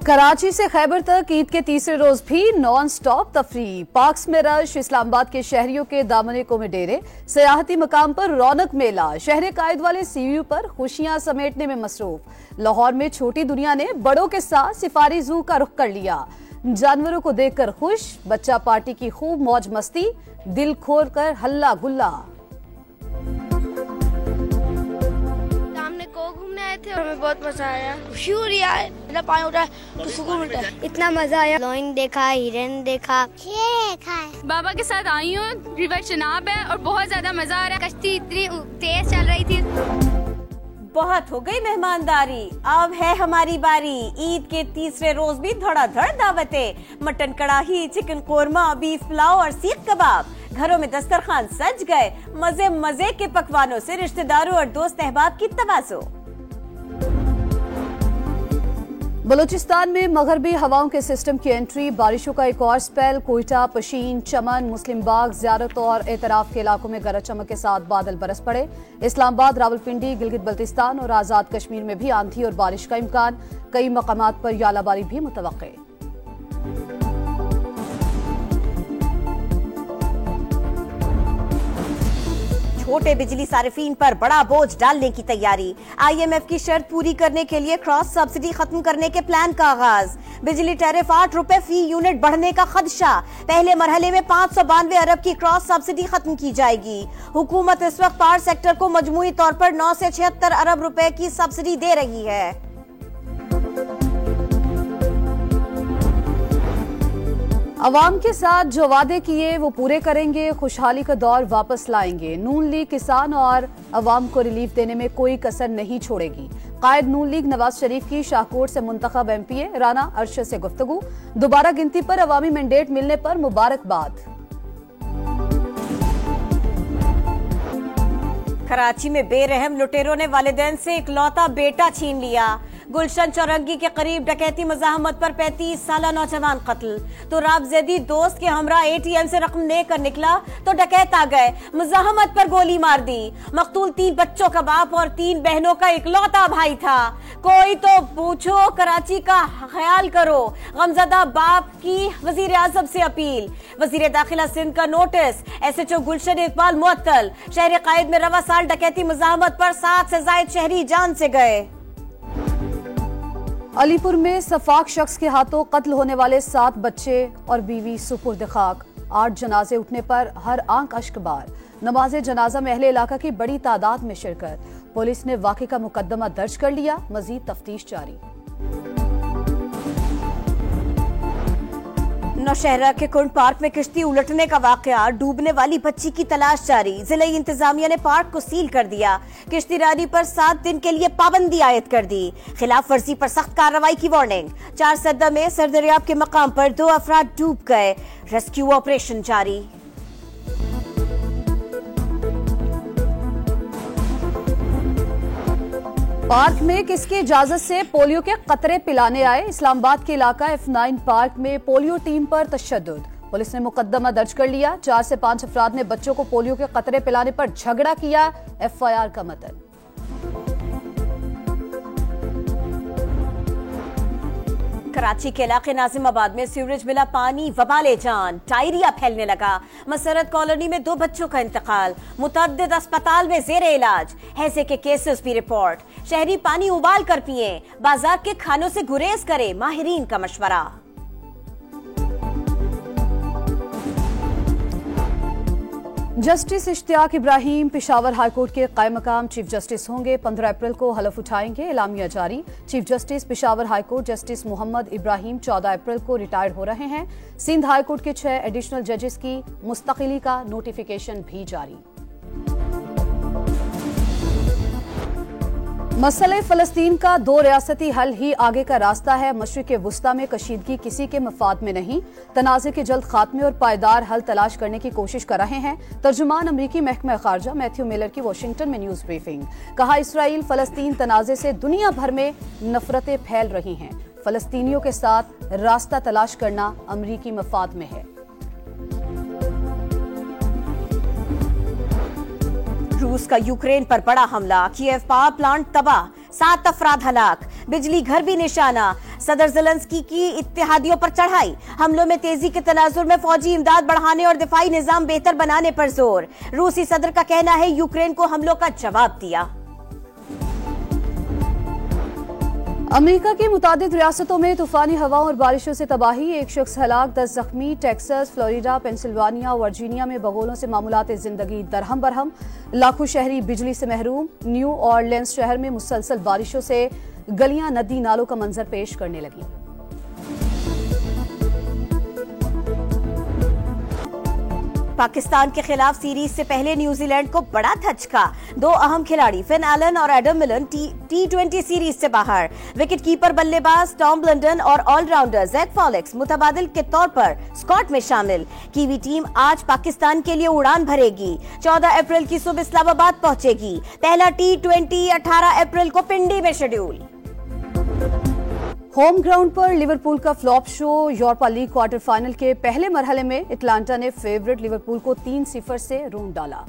कराची से खैबर तक ईद के तीसरे रोज भी नॉन स्टॉप तफरी। पार्क्स में रश, इस्लामाबाद के शहरियों के दामने को में डेरे, सियाहती मकाम पर रौनक मेला, शहर कायद वाले सीयू पर खुशियां समेटने में मसरूफ। लाहौर में छोटी दुनिया ने बड़ों के साथ सफारी जू का रुख कर लिया। जानवरों को देखकर खुश, बच्चा पार्टी की खूब मौज मस्ती, दिल खोल कर हल्ला गुल्ला। घूमने आए थे और हमें बहुत मजा आया। खुशी हो रही है, मेरा पानी उठा तो सुकून मिलता है। इतना मजा आया। लॉइन देखा, हिरन देखा, शेर देखा है। बाबा के साथ आई हूँ, रिवर चनाब है और बहुत ज्यादा मजा आ रहा है। कश्ती इतनी तेज चल रही थी। बहुत हो गई मेहमानदारी, अब है हमारी बारी। ईद के तीसरे रोज भी धड़ाधड़ दावतें, मटन कड़ाही, चिकन कोरमा, बीफ पुलाव और सीख कबाब। घरों में दस्तरखान सज गए। मजे मजे के पकवानों से रिश्तेदारों और दोस्त अहबाब की तवाज़ो। बलूचिस्तान में मगरबी हवाओं के सिस्टम की एंट्री, बारिशों का एक और स्पेल। कोयटा, पशीन, चमन, मुस्लिम बाग, ज़ियारत और एतराफ के इलाकों में गरज चमक के साथ बादल बरस पड़े। इस्लामाबाद, रावलपिंडी, गिलगित बल्तिस्तान और आज़ाद कश्मीर में भी आंधी और बारिश का इम्कान। कई मकामात पर यालाबारी भी मुतवक्के। छोटे बिजली सारिफीन पर बड़ा बोझ डालने की तैयारी। IMF की शर्त पूरी करने के लिए क्रॉस सब्सिडी खत्म करने के प्लान का आगाज। बिजली टैरिफ 8 रुपए फी यूनिट बढ़ने का खदशा। पहले मरहले में 592 अरब की क्रॉस सब्सिडी खत्म की जाएगी। हुकूमत इस वक्त पावर सेक्टर को मजमूई तौर पर 9 से 76 अरब रुपए की सब्सिडी दे रही है। अवाम के साथ जो वादे किए वो पूरे करेंगे, खुशहाली का दौर वापस लाएंगे। नून लीग किसान और अवाम को रिलीफ देने में कोई कसर नहीं छोड़ेगी। कायद नून लीग नवाज शरीफ की शाहकोट से मुंतखब MPA राना अरशद से गुफ्तगू। दोबारा गिनती पर अवामी मैंडेट मिलने पर मुबारकबाद। कराची में बेरहम लुटेरों ने वालिदैन से इकलौता बेटा छीन लिया। गुलशन चौरंगी के करीब डकैती मज़ाहमत पर 35 साला नौजवान कत्ल। तो राबजेदी दोस्त के हमरा ATM से रकम लेकर निकला तो डकैत आ गए, मज़ाहमत पर गोली मार दी। मकतूल 3 बच्चों का बाप और 3 बहनों का इकलौता भाई था। कोई तो पूछो, कराची का ख्याल करो। गमज़दा बाप की वजीर आज़म से अपील। वजीर दाखिला सिंध का नोटिस। SHO गुलशन इकबाल मुअत्तल। शहर कायद में रवा साल डकैती मज़ाहमत पर 7 से ज़ायद शहरी जान से गए। अलीपुर में सफाक शख्स के हाथों कत्ल होने वाले 7 बच्चे और बीवी सुपुर्द खाक। 8 जनाजे उठने पर हर आंख अश्कबार। नमाज़े जनाजा में अहले इलाका की बड़ी तादाद में शिरकत। पुलिस ने वाक़े का मुकदमा दर्ज कर लिया, मजीद तफ्तीश जारी। नौशहरा के कुंड पार्क में किश्ती उलटने का वाकया, डूबने वाली बच्ची की तलाश जारी। जिला इंतजामिया ने पार्क को सील कर दिया। किश्ती रानी पर 7 दिन के लिए पाबंदी आयद कर दी। खिलाफ वर्जी पर सख्त कार्रवाई की वार्निंग। 4 सद्दा में सरदरियाब के मकाम पर 2 अफराद डूब गए। रेस्क्यू ऑपरेशन जारी। पार्क में किसकी इजाजत से पोलियो के कतरे पिलाने आए? इस्लामाबाद के इलाका F9 पार्क में पोलियो टीम पर तशद्दुद। पुलिस ने मुकदमा दर्ज कर लिया। 4 से 5 अफराद ने बच्चों को पोलियो के कतरे पिलाने पर झगड़ा किया। FIR का मतन। कराची के इलाके नाजिमाबाद में सीवरेज मिला पानी, वबाले जान, डायरिया फैलने लगा। मसरत कॉलोनी में 2 बच्चों का इंतकाल। मुतअद्दिद अस्पताल में जेरे इलाज। हैजे के केसेस भी रिपोर्ट। शहरी पानी उबाल कर पिए, बाजार के खानों से गुरेज करे, माहिरीन का मशवरा। जस्टिस इश्तियाक इब्राहिम पेशावर हाईकोर्ट के कायम मकाम चीफ जस्टिस होंगे। 15 अप्रैल को हलफ उठाएंगे, एलामिया जारी। Chief justice Peshawar high court justice Mohammad Ibrahim 14 अप्रैल को रिटायर्ड हो रहे हैं। सिंध हाईकोर्ट के 6 एडिशनल जजेस की मुस्तकिली का नोटिफिकेशन भी जारी। मसले फलस्तीन का 2 रियासती हल ही आगे का रास्ता है। मशरिक़ वुस्ता में कशीदगी किसी के मफाद में नहीं। तनाज़े के जल्द खात्मे और पायदार हल तलाश करने की कोशिश कर रहे हैं। तर्जुमान अमरीकी महकमा खारजा मैथ्यू मिलर की वाशिंगटन में न्यूज ब्रीफिंग। कहा, इसराइल फलस्तीन तनाज़े से दुनिया भर में नफरतें फैल रही हैं। फलस्तीनियों के साथ रास्ता तलाश करना अमरीकी मफाद में है। रूस का यूक्रेन पर बड़ा हमला, कीव पावर प्लांट तबाह, 7 अफराद हलाक, बिजली घर भी निशाना। सदर ज़ेलेंस्की की इत्तेहादियों पर चढ़ाई, हमलों में तेजी के तनाजुर में फौजी इमदाद बढ़ाने और दिफाई निजाम बेहतर बनाने पर जोर। रूसी सदर का कहना है यूक्रेन को हमलों का जवाब दिया। अमेरिका की मुतादिद रियासतों में तूफानी हवाओं और बारिशों से तबाही, 1 शख्स हलाक, 10 जख्मी। टेक्सास, फ्लोरिडा, पेंसिल्वानिया, वर्जीनिया में बगोलों से मामूलात जिंदगी दरहम बरहम, लाखों शहरी बिजली से महरूम। न्यू ऑरलियंस शहर में मुसलसल बारिशों से गलियां नदी नालों का मंजर पेश करने लगी। पाकिस्तान के खिलाफ सीरीज से पहले न्यूजीलैंड को बड़ा धचका, 2 अहम खिलाड़ी फिन एलन और एडम मिलन टी20 सीरीज से बाहर। विकेट कीपर बल्लेबाज टॉम ब्लंडन और ऑलराउंडर जैक फॉलेक्स मुतबादिल के तौर पर स्क्वाड में शामिल। कीवी टीम आज पाकिस्तान के लिए उड़ान भरेगी, 14 अप्रैल की सुबह इस्लामाबाद पहुंचेगी। पहला टी20 18 अप्रैल को पिंडी में शेड्यूल। होम ग्राउंड पर लिवरपूल का flop show, Europa league quarter final के पहले मरहले में एटलांटा ने फेवरेट लिवरपूल को 3-0 से रूंध डाला।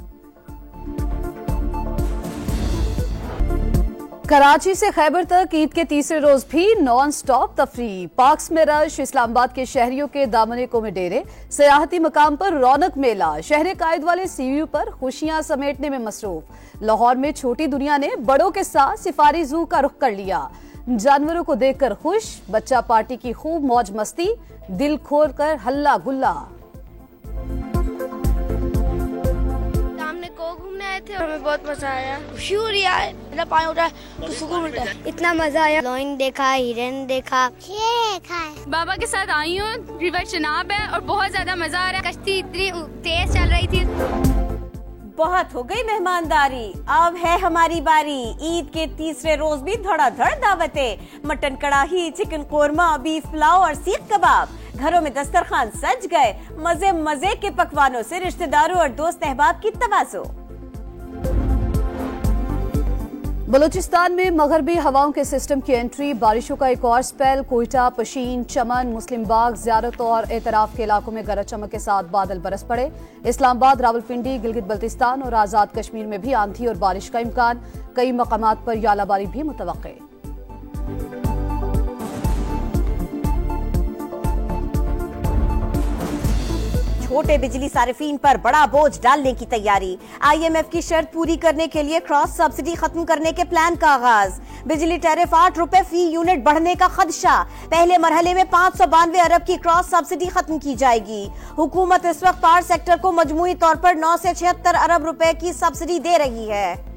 कराची से खैबर तक ईद के तीसरे रोज भी नॉन स्टॉप तफरी, पार्क्स में रश, इस्लामाबाद के शहरियों के दामने को में डेरे, सयाहती मकाम पर रौनक मेला, शहर कायद वाले सीयू पर खुशियां समेटने में मसरूफ। लाहौर में छोटी दुनिया ने बड़ों के साथ सफारी जू का रुख कर लिया, जानवरों को देखकर खुश, बच्चा पार्टी की खूब मौज मस्ती, दिल खोल कर हल्ला गुल्ला। सामने को घूमने आए थे और हमें बहुत मजा आया, खुशी हो रही है, मतलब पानी उठ रहा है तो सुकून मिलता है। इतना मजा आया, लॉइन देखा, हिरन देखा, शेर देखा। बाबा के साथ आई हूँ, रिवर चनाब है और बहुत ज्यादा मजा आ रहा है। कश्ती इतनी तेज चल रही थी। बहुत हो गई मेहमानदारी, अब है हमारी बारी। ईद के तीसरे रोज भी धड़ाधड़ दावतें, मटन कड़ाही, चिकन कोरमा, बीफ पुलाव और सीख कबाब। घरों में दस्तरखान सज गए, मजे मजे के पकवानों से रिश्तेदारों और दोस्त अहबाब की तवाज़ो। बलूचिस्तान में मगरबी हवाओं के सिस्टम की एंट्री, बारिशों का एक और स्पेल। कोयटा, पशीन, चमन, मुस्लिम बाग, ज़ियारत और एतराफ के इलाकों में गरज चमक के साथ बादल बरस पड़े। इस्लामाबाद, रावलपिंडी, गिलगित बल्तिस्तान और आज़ाद कश्मीर में भी आंधी और बारिश का इम्कान, कई मकामात पर यालाबारी भी मुतवक्के। छोटे बिजली सारिफीन पर बड़ा बोझ डालने की तैयारी, IMF की शर्त पूरी करने के लिए क्रॉस सब्सिडी खत्म करने के प्लान का आगाज। बिजली टैरिफ 8 रुपए फी यूनिट बढ़ने का खदशा, पहले मरहले में 592 अरब की क्रॉस सब्सिडी खत्म की जाएगी। हुकूमत इस वक्त पावर सेक्टर को मजमूई तौर पर 9 से 76 अरब रुपए की सब्सिडी दे रही है।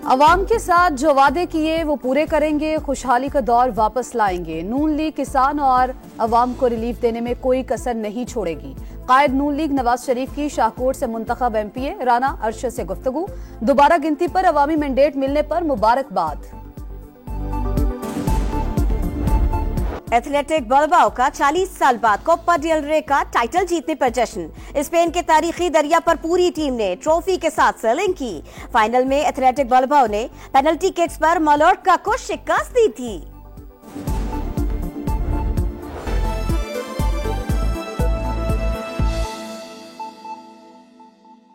अवाम के साथ जो वादे किए वो पूरे करेंगे, खुशहाली का दौर वापस लाएंगे। नून लीग किसान और अवाम को रिलीफ देने में कोई कसर नहीं छोड़ेगी। कायद नून लीग नवाज शरीफ की शाहकोट से मुंतखब MPA राना अरशद से गुफ्तगू, दोबारा गिनती पर अवामी मैंडेट मिलने पर मुबारकबाद। एथलेटिक बलबाओ का 40 साल बाद कोपा डेल रे का टाइटल जीतने पर जश्न, स्पेन के तारीखी दरिया पर पूरी टीम ने ट्रॉफी के साथ सेलिंग की। फाइनल में एथलेटिक बलबाओ ने पेनल्टी किक्स पर मलोर्का को शिकस्त दी थी।